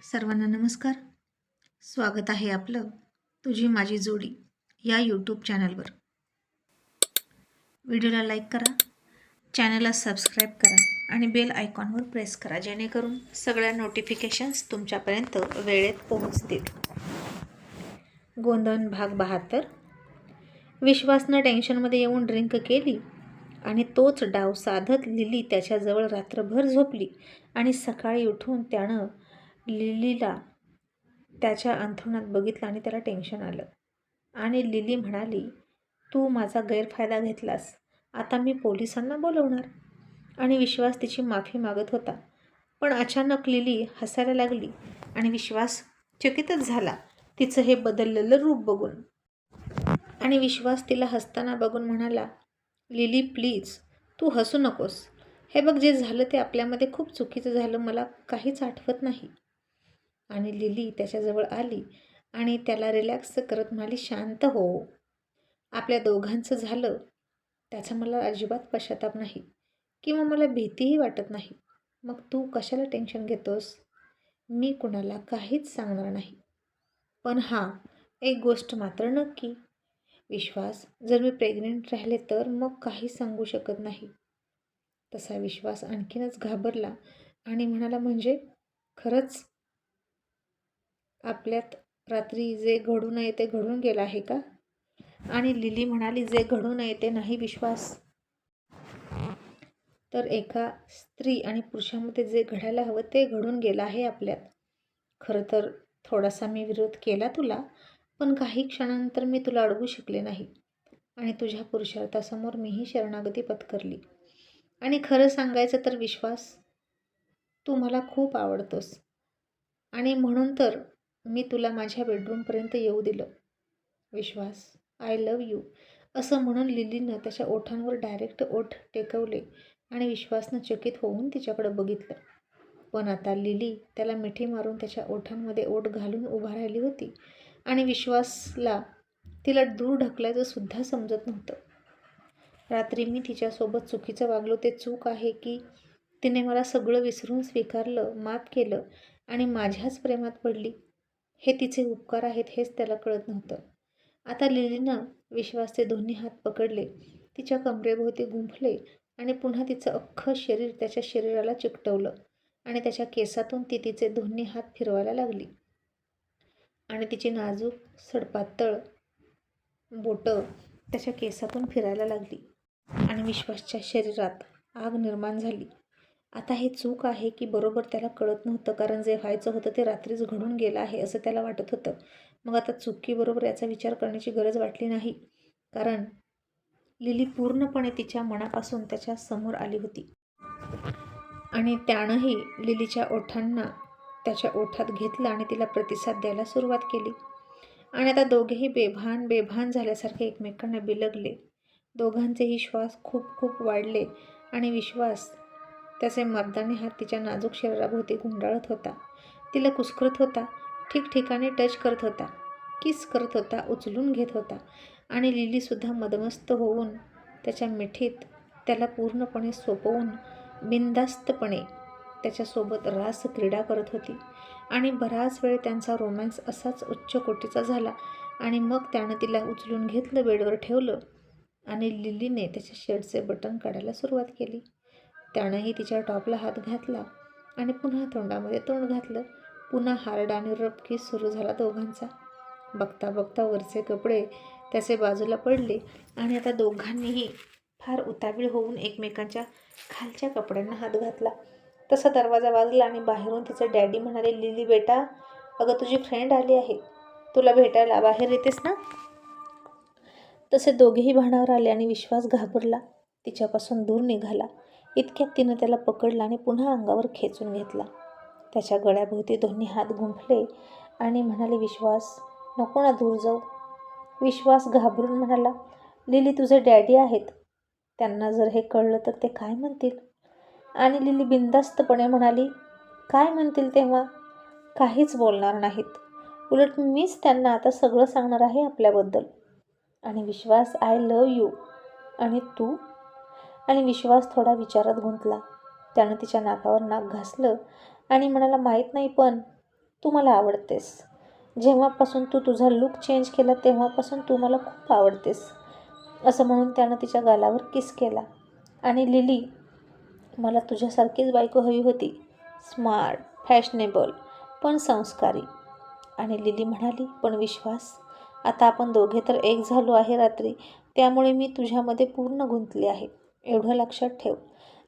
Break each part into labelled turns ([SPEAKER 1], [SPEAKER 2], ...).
[SPEAKER 1] सर्वांना नमस्कार. स्वागत आहे आपलं तुझी माझी जोडी या यूट्यूब चॅनलवर. व्हिडिओला लाईक करा, चॅनलला सबस्क्राईब करा आणि बेल आयकॉनवर प्रेस करा, जेणेकरून सगळ्या नोटिफिकेशन्स तुमच्यापर्यंत वेळेत पोहोचतील. गोंधन भाग 72. विश्वासनं टेन्शनमध्ये येऊन ड्रिंक केली आणि तोच डाव साधत लिली त्याच्याजवळ रात्रभर झोपली आणि सकाळी उठून त्यानं लिलीला त्याच्या अंथरुणात बघितलं आणि त्याला टेन्शन आलं. आणि लिली म्हणाली, तू माझा गैरफायदा घेतलास, आता मी पोलिसांना बोलवणार. आणि विश्वास तिची माफी मागत होता. पण अचानक लिली हसायला लागली आणि विश्वास चकितच झाला तिचं हे बदललेलं रूप बघून. आणि विश्वास तिला हसताना बघून म्हणाला, लिली प्लीज तू हसू नकोस. हे बघ, जे झालं ते आपल्यामध्ये खूप चुकीचं झालं, मला काहीच आठवत नाही. आणि लिली त्याच्याजवळ आली आणि त्याला रिलॅक्स करत म्हणाली, शांत हो. आपल्या दोघांचं झालं त्याचा मला अजिबात पश्चाताप नाही किंवा मला भीतीही वाटत नाही. मग तू कशाला टेन्शन घेतोस? मी कुणाला काहीच सांगणार नाही. पण हां, एक गोष्ट मात्र नक्की, विश्वास, जर मी प्रेग्नेंट राहिले तर मग काही सांगू शकत नाही. तसा विश्वास आणखीनच घाबरला आणि म्हणाला, म्हणजे खरंच आपल्यात रात्री जे घडू नये ते घडून गेलं आहे का? आणि लिली म्हणाली, जे घडू नये ते नाही विश्वास, तर एका स्त्री आणि पुरुषामध्ये जे घडायला हवं ते घडून गेलं आहे आपल्यात. खरं तर थोडासा मी विरोध केला तुला, पण काही क्षणानंतर मी तुला अडवू शकले नाही आणि तुझ्या पुरुषार्थासमोर मीही शरणागती पत्करली. आणि खरं सांगायचं तर विश्वास, तू मला खूप आवडतोस आणि म्हणून तर मी तुला माझ्या बेडरूमपर्यंत येऊ दिलं. विश्वास, आय लव्ह यू, असं म्हणून लिलीनं त्याच्या ओठांवर डायरेक्ट ओठ टेकवले आणि विश्वासनं चकित होऊन तिच्याकडे बघितलं. पण आता लिली त्याला मिठी मारून त्याच्या ओठांमध्ये ओठ घालून उभा राहिली होती आणि विश्वासला तिला दूर ढकलायचं सुद्धा समजत नव्हतं. रात्री मी तिच्यासोबत चुकीचं वागलो ते चूक आहे की तिने मला सगळं विसरून स्वीकारलं, माफ केलं आणि माझ्याच प्रेमात पडली, हे तिचे उपकार आहेत हेच त्याला कळत नव्हतं. आता लिलीनं विश्वासचे दोन्ही हात पकडले, तिच्या कमरेभोवती गुंफले आणि पुन्हा तिचं अख्खं शरीर त्याच्या शरीराला चिकटवलं आणि त्याच्या केसातून ती तिचे दोन्ही हात फिरवायला लागली आणि तिची नाजूक सडपातळ बोटं त्याच्या केसातून फिरायला लागली आणि विश्वासच्या शरीरात आग निर्माण झाली. आता हे चूक आहे की बरोबर त्याला कळत नव्हतं, कारण जे व्हायचं होतं ते रात्रीच घडून गेलं आहे असं त्याला वाटत होतं. मग आता चुकीबरोबर याचा विचार करण्याची गरज वाटली नाही, कारण लिली पूर्णपणे तिच्या मनापासून त्याच्या समोर आली होती आणि त्यानंही लिलीच्या ओठांना त्याच्या ओठात घेतलं आणि तिला प्रतिसाद द्यायला सुरुवात केली. आणि आता दोघेही बेभान झाल्यासारखे एकमेकांना बिलगले. दोघांचेही श्वास खूप खूप वाढले आणि विश्वास त्याचे मर्दानी हात तिच्या नाजूक शरीराभोवती गुंडाळत होता, तिला कुस्करत होता, ठिकठिकाणी टच करत होता, किस करत होता, उचलून घेत होता. आणि लिलीसुद्धा मदमस्त होऊन त्याच्या मिठीत त्याला पूर्णपणे सोपवून बिनधास्तपणे त्याच्यासोबत रास क्रीडा करत होती. आणि बराच वेळ त्यांचा रोमॅन्स असाच उच्च कोटीचा झाला आणि मग त्यानं तिला उचलून घेतलं, बेडवर ठेवलं आणि लिलीने त्याच्या शर्टचे बटन काढायला सुरुवात केली. त्यानंही तिच्या टॉपला हात घातला आणि पुन्हा तोंडामध्ये तोंड घातलं. पुन्हा हार्ड आणि रफ किस सुरू झाला दोघांचा. बघता बघता वरचे कपडे त्याचे बाजूला पडले आणि आता दोघांनीही फार उतावीळ होऊन एकमेकांच्या खालच्या कपड्यांना हात घातला. तसा दरवाजा वाजला आणि बाहेरून तिचं डॅडी म्हणाले, लिली बेटा, अगं तुझी फ्रेंड आली आहे, तुला भेटायला, बाहेर येतेस ना? तसे दोघेही भानावर आले आणि विश्वास घाबरला, तिच्यापासून दूर निघाला. इतक्यात तिनं त्याला पकडलं आणि पुन्हा अंगावर खेचून घेतला. त्याच्या गळ्याभोवती दोन्ही हात गुंफले आणि म्हणाले, विश्वास, नको ना दूर जाऊ. विश्वास घाबरून म्हणाला, लिली तुझे डॅडी आहेत, त्यांना जर हे कळलं तर ते काय म्हणतील? आणि लिली बिनधास्तपणे म्हणाली, काय म्हणतील तेव्हा? काहीच बोलणार नाहीत, उलट मीच त्यांना आता सगळं सांगणार आहे आपल्याबद्दल. आणि विश्वास, आय लव्ह यू. आणि तू? आणि विश्वास थोडा विचारात गुंतला. त्यानं तिच्या नाकावर नाक घासलं आणि म्हणाला, माहीत नाही, पण तू मला आवडतेस. जेव्हापासून तू तुझा लूक चेंज केला तेव्हापासून तू मला खूप आवडतेस. असं म्हणून त्यानं तिच्या गालावर किस केला. आणि लिली, मला तुझ्यासारखीच बायको हवी होती. स्मार्ट, फॅशनेबल, पण संस्कारी. आणि लिली म्हणाली, पण विश्वास, आता आपण दोघे तर एक झालो आहे रात्री, त्यामुळे मी तुझ्यामध्ये पूर्ण गुंतले आहे. एवढं लक्षात ठेव.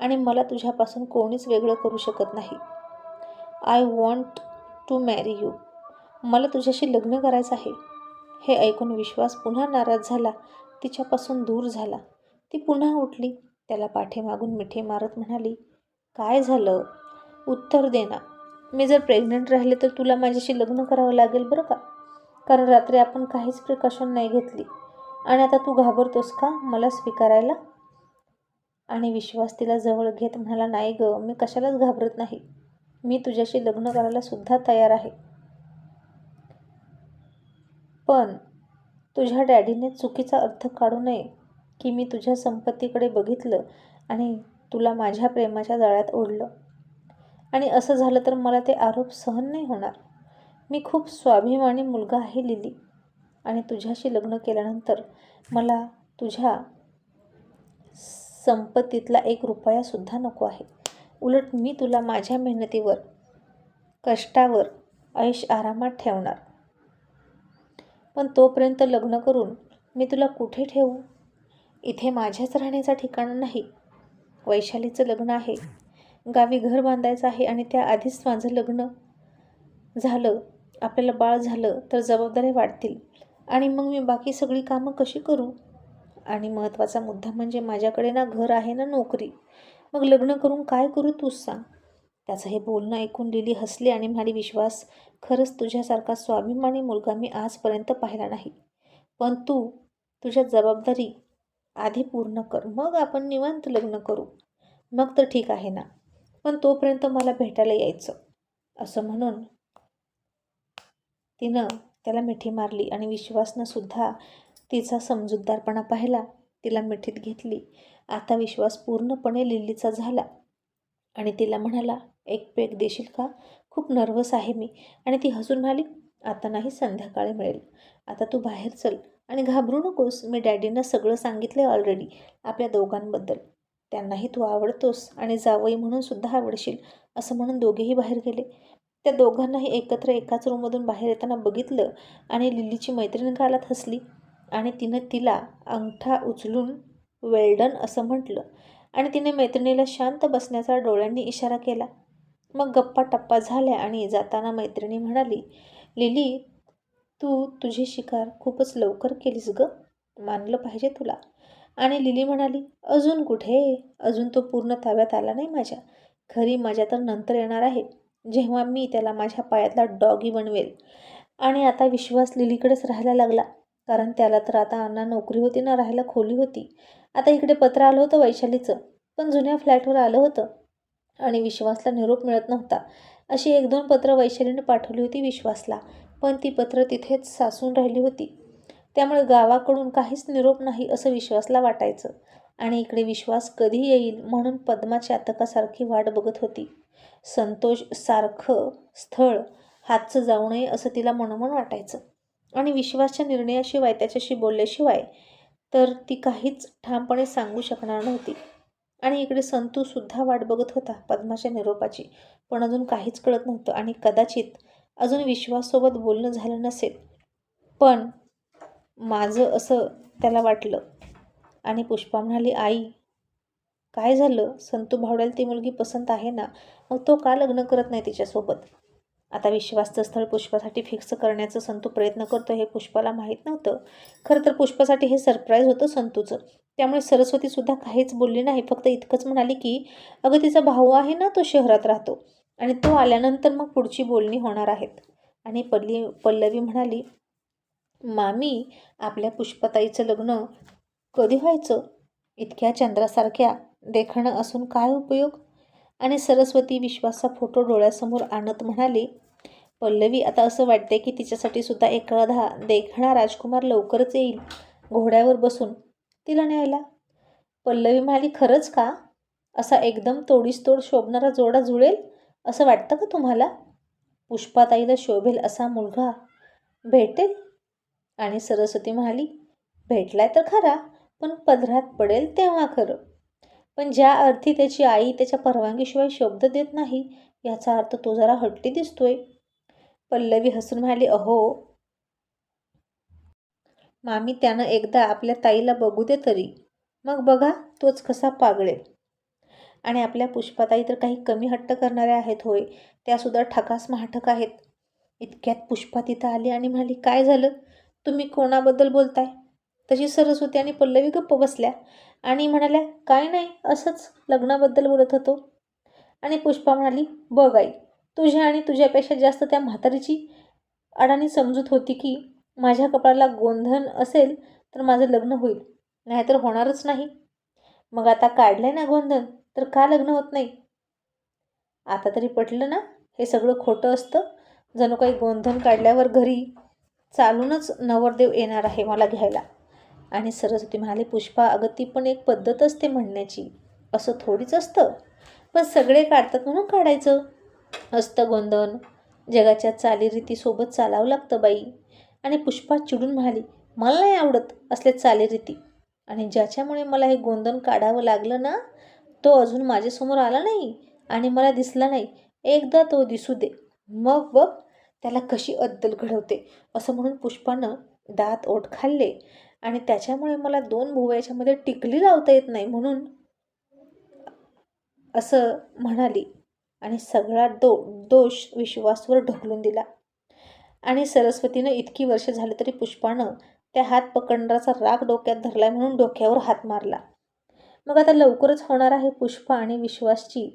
[SPEAKER 1] आणि मला तुझ्यापासून कोणीच वेगळं करू शकत नाही. I want to marry you. मला तुझ्याशी लग्न करायचं आहे. हे ऐकून विश्वास पुन्हा नाराज झाला. तिच्यापासून दूर झाला. ती पुन्हा उठली. त्याला पाठीमागून मिठी मारत म्हणाली, काय झालं? उत्तर दे ना. मी जर प्रेग्नंट राहिले तर तुला माझ्याशी लग्न करावं लागेल बरं का. कारण रात्री आपण काहीच प्रिकॉशन नाही घेतली. आणि आता तू घाबरतोस का मला स्वीकारायला? आणि विश्वास तिला जवळ घेत म्हणाला, नाही गं, मी कशालाच घाबरत नाही. मी तुझ्याशी लग्न करायला सुद्धा तयार आहे. पण तुझ्या डॅडीने चुकीचा अर्थ काढू नये की मी तुझ्या संपत्तीकडे बघितलं आणि तुला माझ्या प्रेमाच्या जाळ्यात ओढलं. आणि असं झालं तर मला ते आरोप सहन नाही होणार. मी खूप स्वाभिमानी मुलगा आहे लिली. आणि तुझ्याशी लग्न केल्यानंतर मला तुझ्या संपत्तीतला 1 रुपयासुद्धा नको आहे. उलट मी तुला माझ्या मेहनतीवर, कष्टावर, ऐश आरामात ठेवणार. पण तोपर्यंत लग्न करून मी तुला कुठे ठेवू? इथे माझ्याच राहण्याचं ठिकाण नाही. वैशालीचं लग्न आहे, गावी घर बांधायचं आहे आणि त्याआधीच माझं लग्न झालं, आपल्याला बाळ झालं तर जबाबदाऱ्या वाढतील आणि मग मी बाकी सगळी कामं कशी करू? आणि महत्त्वाचा मुद्दा म्हणजे माझ्याकडे ना घर आहे ना नोकरी. मग लग्न करून काय करू तूच सांग. त्याचं हे बोलणं ऐकून लिली हसली आणि म्हणाली, विश्वास, खरंच तुझ्यासारखा स्वाभिमानी मुलगा मी आजपर्यंत पाहिला नाही. पण तू तुझ्या जबाबदारी आधी पूर्ण कर, मग आपण निवांत लग्न करू. मग तर ठीक आहे ना. पण तोपर्यंत मला भेटायला यायचं. असं म्हणून तिनं त्याला मिठी मारली आणि विश्वासनं सुद्धा तिचा समजूतदारपणा पाहिला. तिला मिठीत घेतली. आता विश्वास पूर्णपणे लिलीचा झाला आणि तिला म्हणाला, एक पेग देशील का? खूप नर्वस आहे मी. आणि ती हसून म्हणाली, आता नाही, संध्याकाळी मिळेल. आता तू बाहेर चल आणि घाबरू नकोस. मी डॅडींना सगळं सांगितलं ऑलरेडी आपल्या दोघांबद्दल. त्यांनाही तू आवडतोस आणि जावई म्हणून सुद्धा आवडशील. असं म्हणून दोघेही बाहेर गेले. त्या दोघांनाही एकत्र एकाच रूममधून बाहेर येताना बघितलं आणि लिलीची मैत्रीण गालात हसली आणि तिनं तिला अंगठा उचलून वेल असं म्हटलं आणि तिने मैत्रिणीला शांत बसण्याचा डोळ्यांनी इशारा केला. मग गप्पा टप्पा झाल्या आणि जाताना मैत्रिणी म्हणाली, लिली, तू तुझी शिकार खूपच लवकर केलीस गं, मानलं पाहिजे तुला. आणि लिली म्हणाली, अजून कुठे, अजून तो पूर्ण ताब्यात आला नाही माझ्या. खरी मजा तर नंतर येणार आहे, जेव्हा मी त्याला माझ्या पायातला डॉगी बनवेल. आणि आता विश्वास लिलीकडेच राहायला लागला, कारण त्याला तर आता ना नोकरी होती ना राहायला खोली होती. आता इकडे पत्र आलं होतं वैशालीचं, पण जुन्या फ्लॅटवर आलं होतं आणि विश्वासला निरोप मिळत नव्हता. अशी 1-2 पत्र वैशालीने पाठवली होती विश्वासला, पण ती पत्र तिथेच साचून राहिली होती. त्यामुळे गावाकडून काहीच निरोप नाही असं विश्वासला वाटायचं. आणि इकडे विश्वास कधी येईल म्हणून पद्मा चातकासारखी वाट बघत होती. संतोष सारखं स्थळ हातचं जाऊ नये असं तिला मनोमन वाटायचं. आणि विश्वासच्या निर्णयाशिवाय, त्याच्याशी बोलल्याशिवाय तर ती काहीच ठामपणे सांगू शकणार नव्हती. आणि इकडे संतूसुद्धा वाट बघत होता पद्माच्या निरोपाची, पण अजून काहीच कळत नव्हतं आणि कदाचित अजून विश्वाससोबत बोलणं झालं नसेल. पण माझं असं त्याला वाटलं. आणि पुष्पा म्हणाली, आई, काय झालं? संतू भावड्याला ती मुलगी पसंत आहे ना, मग तो का लग्न करत नाही तिच्यासोबत? आता विश्वासचं स्थळ पुष्पासाठी फिक्स करण्याचं संतू प्रयत्न करतो हे पुष्पाला माहीत नव्हतं. खरं तर पुष्पासाठी हे सरप्राईज होतं संतूचं. त्यामुळे सरस्वतीसुद्धा काहीच बोलली नाही. फक्त इतकंच म्हणाली की अगं, तिचा भाऊ आहे ना, तो शहरात राहतो आणि तो आल्यानंतर मग पुढची बोलणी होणार आहेत. आणि पल्लवी म्हणाली, मामी, आपल्या पुष्पाताईचं लग्न कधी व्हायचं? इतक्या चंद्रासारख्या देखणं असून काय उपयोग? आणि सरस्वती विश्वासचा फोटो डोळ्यासमोर आणत म्हणाली, पल्लवी, आता असं वाटते की तिच्यासाठी सुद्धा एखादा देखणा राजकुमार लवकरच येईल घोड्यावर बसून तिला न्यायला. पल्लवी म्हणाली, खरंच का? असा एकदम तोडीस तोड शोभणारा जोडा जुळेल असं वाटतं का तुम्हाला? पुष्पाताईला शोभेल असा मुलगा भेटेल? आणि सरस्वती म्हणाली, भेटलाय तर खरा, पण पदरात पडेल तेव्हा खरं. पण ज्या अर्थी त्याची आई त्याच्या परवानगीशिवाय शब्द देत नाही, याचा अर्थ तो जरा हट्टी दिसतोय. पल्लवी हसून म्हणाली, अहो मामी, त्यानं एकदा आपल्या ताईला बघू दे तरी, मग बघा तोच कसा पागळेल. आणि आपल्या पुष्पाताई तर काही कमी हट्ट करणाऱ्या आहेत होय, त्यासुद्धा ठकास महाठक आहेत. इतक्यात पुष्पा तिथं आली आणि म्हणाली, काय झालं, तुम्ही कोणाबद्दल बोलताय? तशी सरस्वती आणि पल्लवी गप्प बसल्या आणि म्हणाल्या, काय नाही, असंच लग्नाबद्दल बोलत होतो. आणि पुष्पा म्हणाली, बघ आई, तुझ्या आणि तुझ्यापेक्षा जास्त त्या म्हातारीची अडाणी समजूत होती की माझ्या कपाळाला गोंधन असेल तर माझं लग्न होईल, नाहीतर होणारच नाही. मग आता काढलंय ना गोंधन, तर का लग्न होत नाही? आता तरी पटलं ना, हे सगळं खोटं असतं. जणू काही गोंधन काढल्यावर घरी चालूनच नवरदेव येणार आहे मला घ्यायला. आणि सरस्वती म्हणाली, पुष्पा, अगं ती पण एक पद्धत असते म्हणण्याची, असं थोडीच असतं. पण सगळे काढतात म्हणून काढायचं असतं गोंधन. जगाच्या चालीरीतीसोबत चालावं लागतं बाई. आणि पुष्पा चिडून म्हणाली, मला नाही आवडत असले चालीरीती. आणि ज्याच्यामुळे मला हे गोंधन काढावं लागलं ना, तो अजून माझ्यासमोर आला नाही आणि मला दिसला नाही. एकदा तो दिसू दे, मग बघ त्याला कशी अद्दल घडवते. असं म्हणून पुष्पानं दात ओठ खाल्ले. आणि त्याच्यामुळे मला 2 भुवयाच्यामध्ये टिकली लावता येत नाही म्हणून असं म्हणाली. आणि सगळा दोष विश्वासवर ढकलून दिला. आणि सरस्वतीनं इतकी वर्ष झाली तरी पुष्पानं त्या हात पकडणाराचा राग डोक्यात धरलाय म्हणून डोक्यावर हात मारला. मग आता लवकरच होणार आहे पुष्पा आणि विश्वासची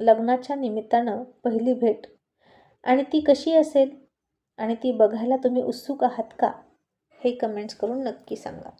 [SPEAKER 1] लग्नाच्या निमित्तानं पहिली भेट. आणि ती कशी असेल आणि ती बघायला तुम्ही उत्सुक आहात का? हे कमेंट्स करून नक्की सांगा.